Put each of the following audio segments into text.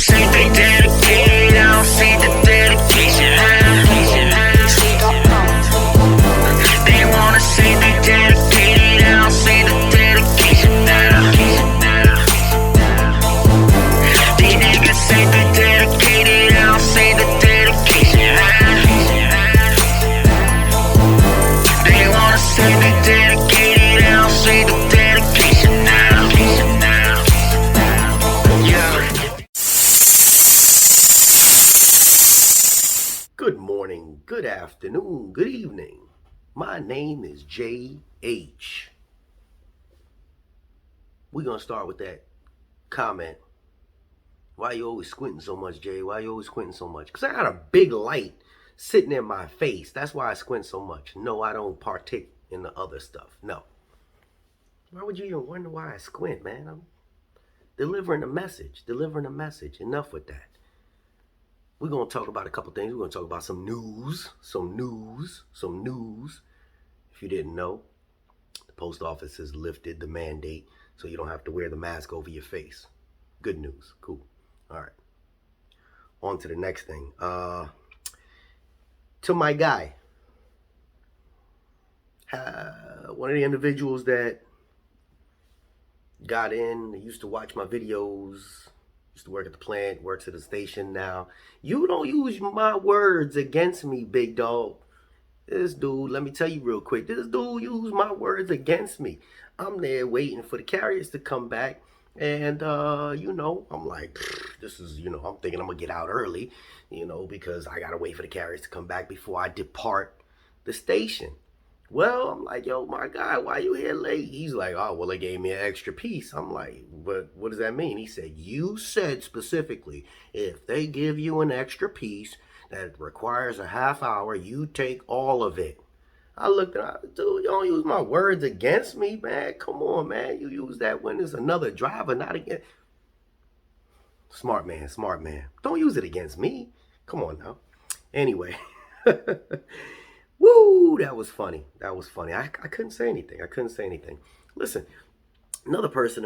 say they dedicated, I don't see the dedication. They wanna say they dedicated, I don't see the dedication. These niggas say they dedicated, I don't see the dedication. They wanna say they dedicated, I don't see the dedication now. Good morning, good afternoon, good evening. My name is J.H. We're going to start with that comment. Why you always squinting so much, Jay? Why you always squinting so much? Because I got a big light sitting in my face. That's why I squint so much. No, I don't partake in the other stuff. No. Why would you even wonder why I squint, man? I'm delivering a message. Enough with that. We're going to talk about a couple things. We're going to talk about some news. If you didn't know, the post office has lifted the mandate so you don't have to wear the mask over your face. Good news. Cool. All right. On to the next thing. To my guy. One of the individuals that got in, used to watch my videos, used to work at the plant, works at the station now. You don't use my words against me, big dog. This dude, let me tell you real quick, this dude used my words against me. I'm there waiting for the carriers to come back. And, I'm like, this is, I'm thinking I'm going to get out early, because I got to wait for the carriers to come back before I depart the station. Well, I'm like, yo, my guy, why you here late? He's like, oh, well, they gave me an extra piece. I'm like, but what does that mean? He said, you said specifically, if they give you an extra piece that requires a half hour, you take all of it. I looked at him, dude, you don't use my words against me, man. Come on, man. You use that when there's another driver, not against. Smart man. Don't use it against me. Come on now. Anyway. Woo, that was funny. I couldn't say anything. Listen, another person.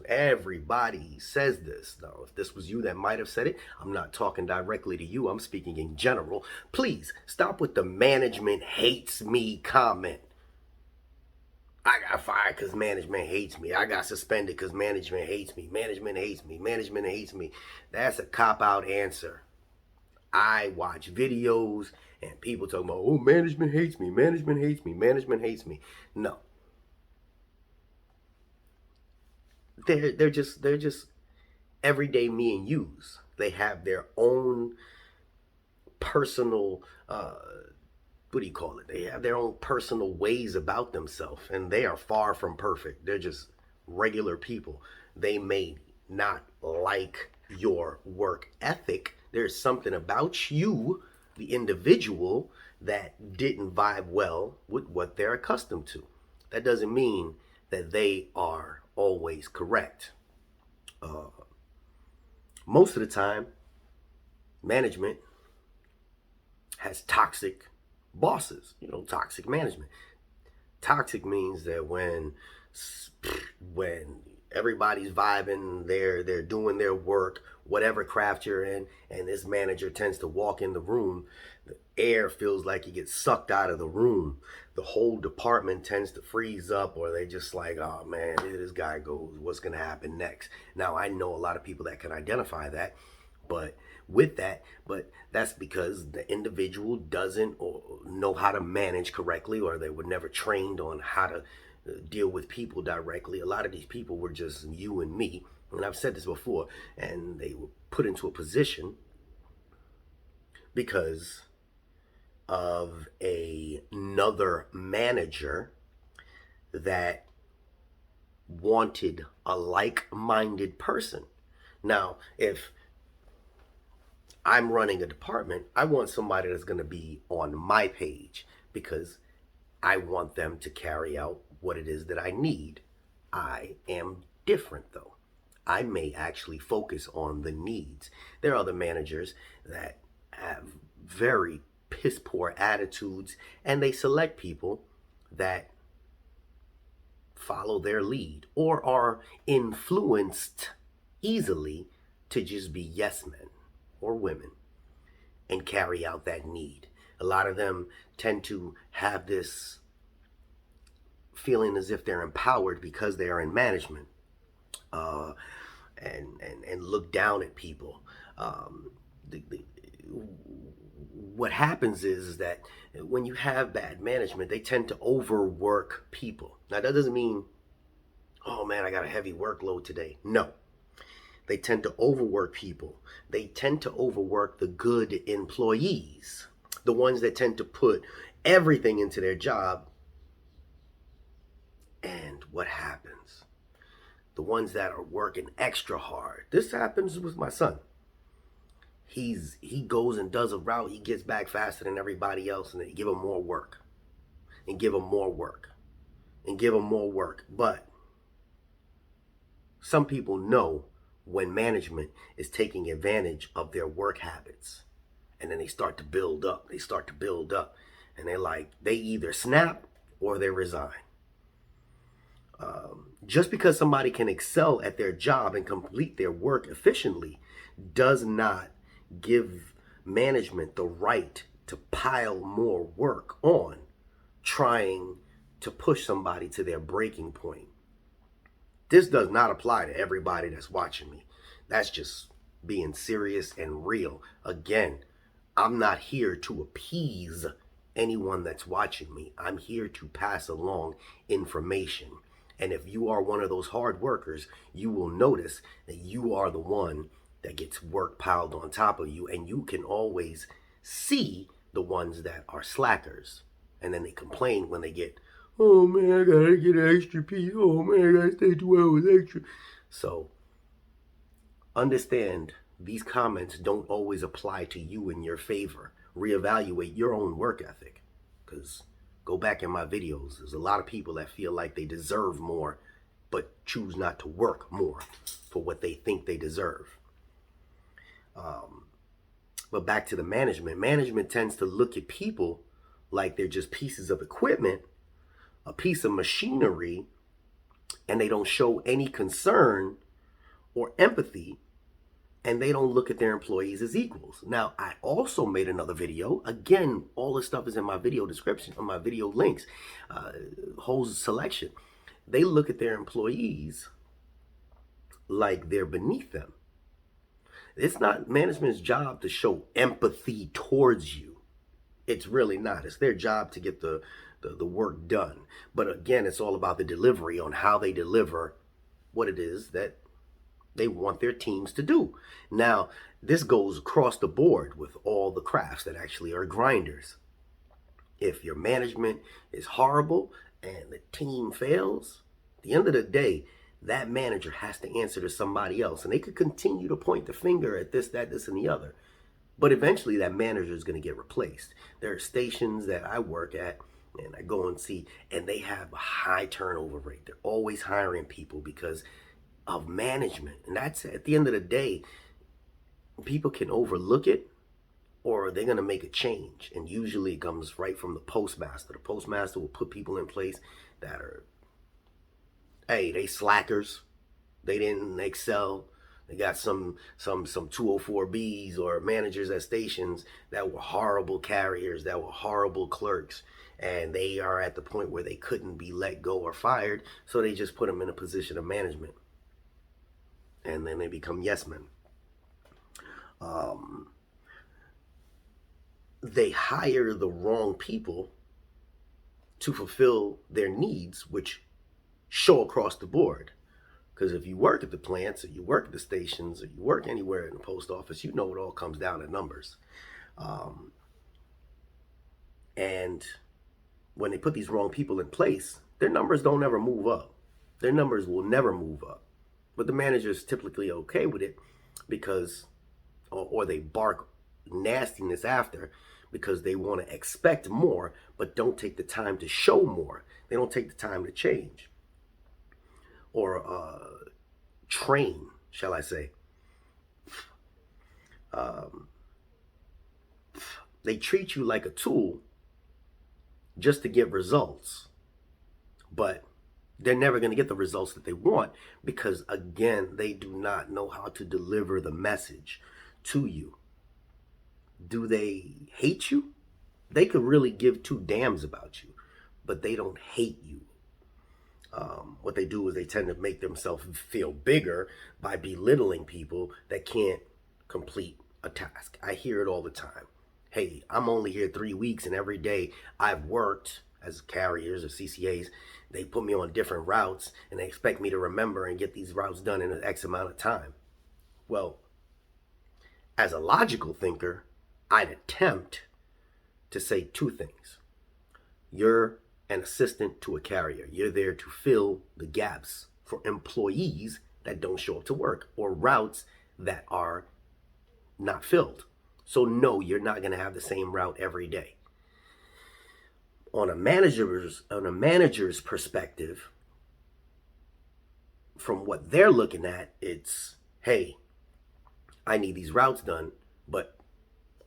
Everybody says this. Now, if this was you that might have said it, I'm not talking directly to you. I'm speaking in general. Please stop with the management hates me comment. I got fired because management hates me. I got suspended because management hates me. Management hates me. That's a cop-out answer. I watch videos and people talking about, oh, management hates me. No. They're just everyday me and yous. They have their own personal they have their own personal ways about themselves, and they are far from perfect. They're just regular people. They may not like your work ethic. There's something about you, the individual, that didn't vibe well with what they're accustomed to. That doesn't mean that they are always correct. Most of the time, management has toxic bosses, toxic management. Toxic means that when everybody's vibing, they're doing their work, whatever craft you're in, and this manager tends to walk in the room, the air feels like it gets sucked out of the room. The whole department tends to freeze up, or they just like, oh man, here this guy goes, what's going to happen next? Now, I know a lot of people that can identify that, but that's because the individual doesn't know how to manage correctly, or they were never trained on how to deal with people directly. A lot of these people were just you and me, and I've said this before, and they were put into a position because of another manager that wanted a like-minded person. Now, if I'm running a department, I want somebody that's going to be on my page because I want them to carry out what it is that I need. I am different though. I may actually focus on the needs. There are other managers that have very piss poor attitudes, and they select people that follow their lead or are influenced easily to just be yes men or women and carry out that need. A lot of them tend to have this feeling as if they're empowered because they are in management, uh, and look down at people. Um, the, what happens is that when you have bad management, they tend to overwork people. Now, that doesn't mean, oh man, I got a heavy workload today. No. They tend to overwork people. They tend to overwork the good employees, the ones that tend to put everything into their job. And what happens? The ones that are working extra hard. This happens with my son. He goes and does a route. He gets back faster than everybody else, and they give him more work, and give him more work, and give him more work. But some people know when management is taking advantage of their work habits, and then they start to build up. They start to build up, and they either snap or they resign. Just because somebody can excel at their job and complete their work efficiently does not give management the right to pile more work on, trying to push somebody to their breaking point. This does not apply to everybody that's watching me. That's just being serious and real. Again, I'm not here to appease anyone that's watching me. I'm here to pass along information. And if you are one of those hard workers, you will notice that you are the one that gets work piled on top of you, and you can always see the ones that are slackers. And then they complain when they get, oh man, I gotta get an extra piece. Oh man, I gotta stay 2 hours extra. So understand these comments don't always apply to you in your favor. Reevaluate your own work ethic. Because go back in my videos, there's a lot of people that feel like they deserve more, but choose not to work more for what they think they deserve. But back to the management. Management tends to look at people like they're just pieces of equipment, a piece of machinery, and they don't show any concern or empathy, and they don't look at their employees as equals. Now, I also made another video. Again, all this stuff is in my video description, on my video links, whole selection. They look at their employees like they're beneath them. It's not management's job to show empathy towards you. It's really not. It's their job to get the work done. But again, it's all about the delivery, on how they deliver what it is that they want their teams to do. Now, this goes across the board with all the crafts that actually are grinders. If your management is horrible and the team fails, at the end of the day, that manager has to answer to somebody else. And they could continue to point the finger at this, that, this, and the other. But eventually that manager is going to get replaced. There are stations that I work at and I go and see, and they have a high turnover rate. They're always hiring people because of management. And that's, at the end of the day, people can overlook it, or they're going to make a change. And usually it comes right from the postmaster. The postmaster will put people in place that are, hey, they slackers. They didn't excel. They got some 204Bs or managers at stations that were horrible carriers, that were horrible clerks, and they are at the point where they couldn't be let go or fired, so they just put them in a position of management. And then they become yes men. They hire the wrong people to fulfill their needs, which show across the board. Because if you work at the plants, or you work at the stations, or you work anywhere in the post office, you know it all comes down to numbers. And when they put these wrong people in place, their numbers don't ever move up. Their numbers will never move up. But the manager's typically okay with it because, or they bark nastiness after, because they want to expect more, but don't take the time to show more. They don't take the time to change. Or train, shall I say. They treat you like a tool just to get results, but they're never going to get the results that they want because, again, they do not know how to deliver the message to you. Do they hate you? They could really give two damns about you, but they don't hate you. What they do is they tend to make themselves feel bigger by belittling people that can't complete a task. I hear it all the time. Hey, I'm only here 3 weeks, and every day I've worked as carriers or CCAs, they put me on different routes, and they expect me to remember and get these routes done in an X amount of time. Well, as a logical thinker, I'd attempt to say two things. You're an assistant to a carrier. You're there to fill the gaps for employees that don't show up to work or routes that are not filled. So no, you're not going to have the same route every day. On a manager's perspective, from what they're looking at, it's, hey, I need these routes done, but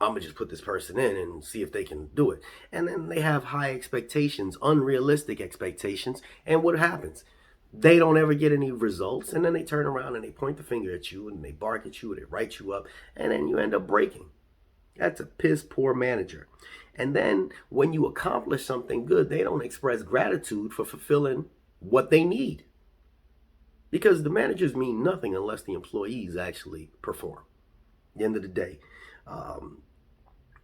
I'm going to just put this person in and see if they can do it. And then they have high expectations, unrealistic expectations. And what happens? They don't ever get any results. And then they turn around and they point the finger at you and they bark at you and they write you up. And then you end up breaking. That's a piss poor manager. And then when you accomplish something good, they don't express gratitude for fulfilling what they need. Because the managers mean nothing unless the employees actually perform. At the end of the day,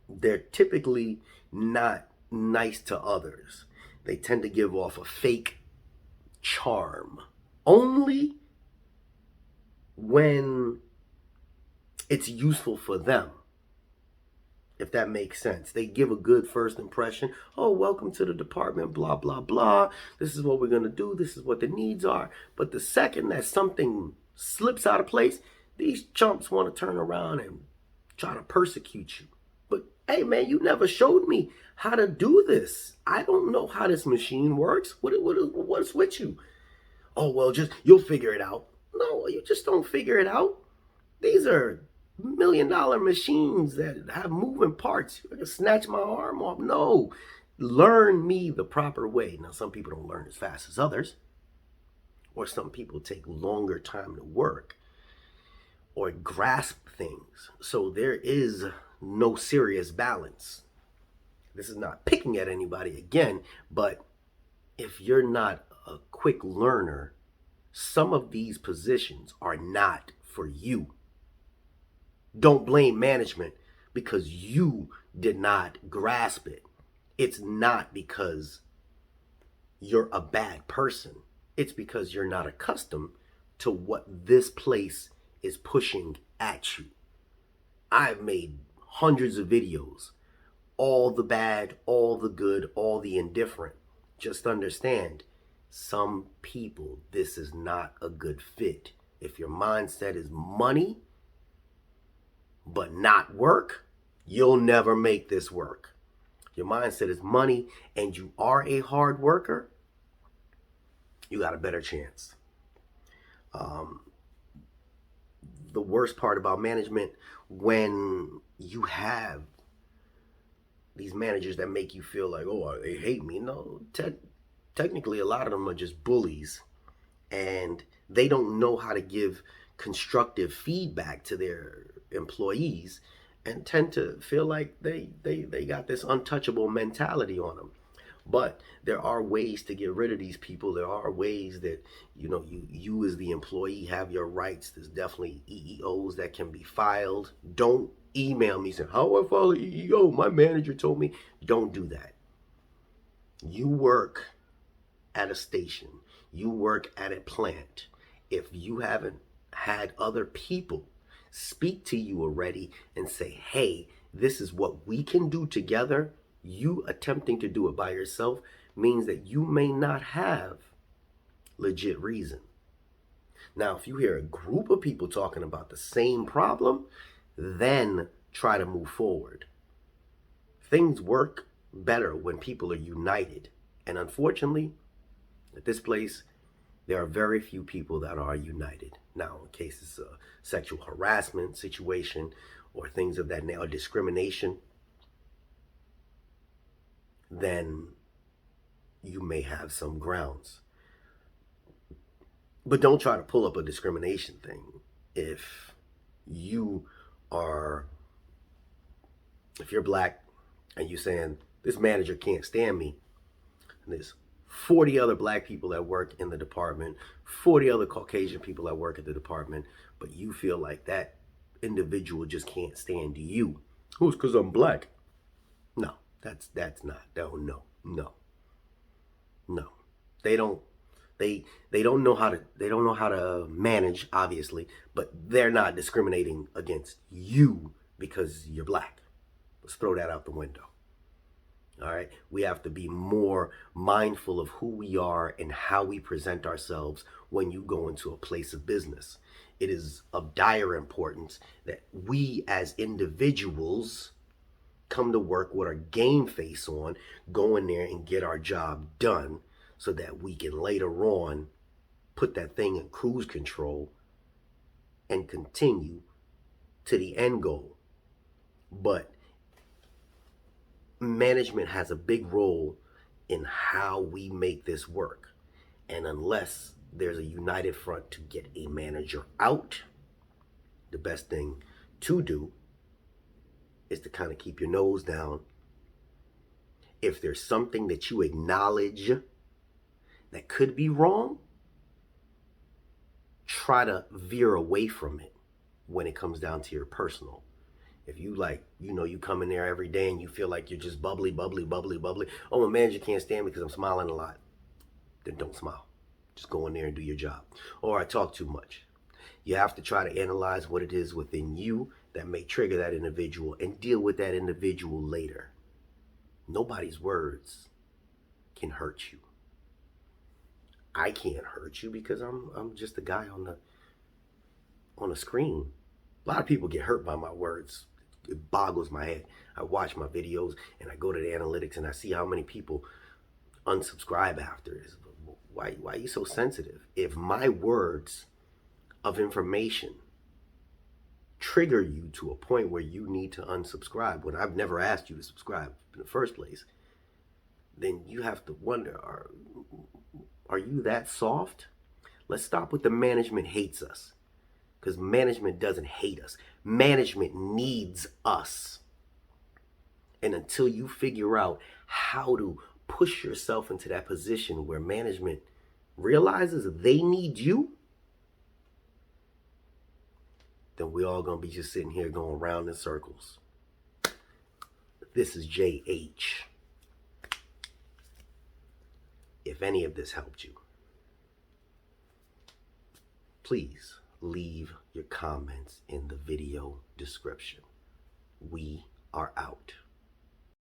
they're typically not nice to others. They tend to give off a fake charm only when it's useful for them, if that makes sense. They give a good first impression. Oh, welcome to the department, blah, blah, blah. This is what we're going to do. This is what the needs are. But the second that something slips out of place, these chumps want to turn around and try to persecute you. But hey, man, you never showed me how to do this. I don't know how this machine works. What's with you? Oh, well, just you'll figure it out. No, you just don't figure it out. These are $1 million machines that have moving parts. I can snatch my arm off. No, learn me the proper way. Now, some people don't learn as fast as others, or some people take longer time to work or grasp things. So there is no serious balance. This is not picking at anybody again, but if you're not a quick learner, some of these positions are not for you. Don't blame management because you did not grasp it. It's not because you're a bad person. It's because you're not accustomed to what this place is pushing at you. I've made hundreds of videos, all the bad, all the good, all the indifferent. Just understand, some people, this is not a good fit. If your mindset is money, but not work, you'll never make this work. Your mindset is money and you are a hard worker, you got a better chance. The worst part about management, when you have these managers that make you feel like, oh, they hate me. No, technically a lot of them are just bullies, and they don't know how to give constructive feedback to their employees and tend to feel like they got this untouchable mentality on them. But there are ways to get rid of these people. There are ways that, you as the employee have your rights. There's definitely EEOs that can be filed. Don't email me saying, how do I file an EEO? My manager told me. Don't do that. You work at a station. You work at a plant. If you haven't had other people speak to you already and say, hey, this is what we can do together, you attempting to do it by yourself means that you may not have legit reason. Now, if you hear a group of people talking about the same problem, then try to move forward. Things work better when people are united. And unfortunately, at this place, there are very few people that are united. Now, in cases of sexual harassment situation or things of that nature, discrimination, then you may have some grounds. But don't try to pull up a discrimination thing. If you are, if you're black and you saying this manager can't stand me, and there's 40 other black people that work in the department, 40 other Caucasian people that work at the department, but you feel like that individual just can't stand you. Who's because I'm black? No, that's not. No. They don't they don't know how to manage, obviously, but they're not discriminating against you because you're black. Let's throw that out the window. All right, we have to be more mindful of who we are and how we present ourselves when you go into a place of business. It is of dire importance that we as individuals come to work with our game face on, go in there and get our job done so that we can later on put that thing in cruise control and continue to the end goal. But management has a big role in how we make this work. And unless there's a united front to get a manager out, the best thing to do is to kind of keep your nose down. If there's something that you acknowledge that could be wrong, try to veer away from it when it comes down to your personal. If you you come in there every day and you feel like you're just bubbly. Oh, my manager can't stand me because I'm smiling a lot. Then don't smile. Just go in there and do your job. Or I talk too much. You have to try to analyze what it is within you that may trigger that individual and deal with that individual later. Nobody's words can hurt you. I can't hurt you because I'm just a guy on a screen. A lot of people get hurt by my words. It boggles my head. I watch my videos and I go to the analytics and I see how many people unsubscribe after this. Why are you so sensitive? If my words of information trigger you to a point where you need to unsubscribe when I've never asked you to subscribe in the first place, then you have to wonder, are you that soft? Let's stop with the management hates us. Because management doesn't hate us. Management needs us. And until you figure out how to push yourself into that position where management realizes they need you, then we're all going to be just sitting here going round in circles. This is JH. If any of this helped you, please leave your comments in the video description. We are out.